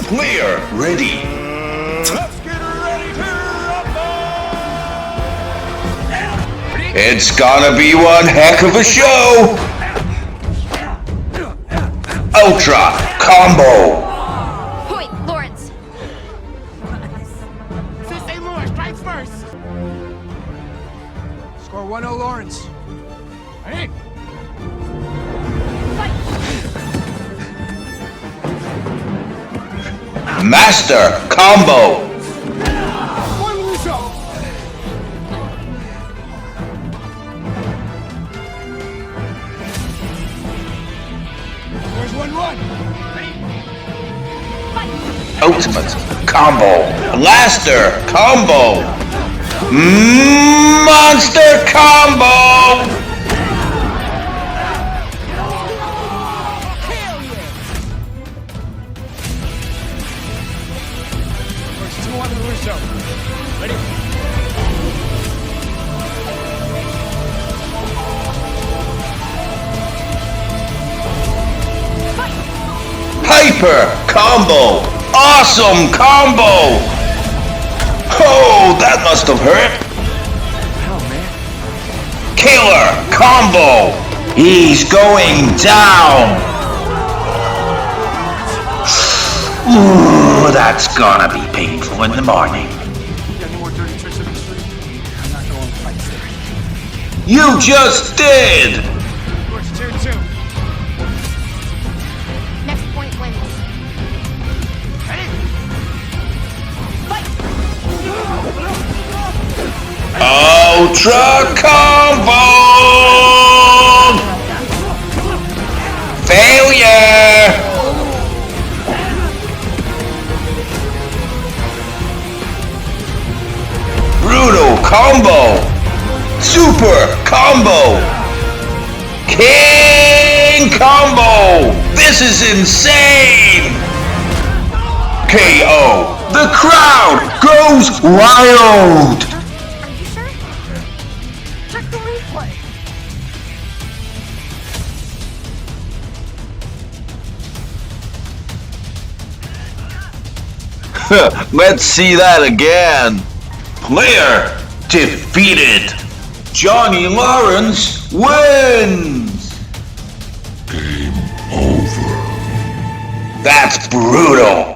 Player ready. Let's get ready to rumble! It's gonna be one heck of a show. Ultra combo. Point, Lawrence. St. Louis strikes first. Score 1-0 Lawrence. Hey. Master combo. One Russo. There's 1-1. Ultimate combo. Blaster combo. Monster combo. There's 2-1 to Russo. Ready? Hyper combo. Awesome combo. Oh, that must have hurt. Hell, man. Killer combo. He's going down. Ooh, that's gonna be painful in the morning. You got any more dirty tricks up your sleeve? I'm not going to fight today. You just did. Lawrence, 2-2. Next point wins. Ready? Ultra combo. Failure. Brutal combo. Super combo. King combo. This is insane. KO. The crowd goes wild. Are you sure? Check the replay. Let's see that again. Player defeated. Johnny Lawrence wins. Game over. That's brutal.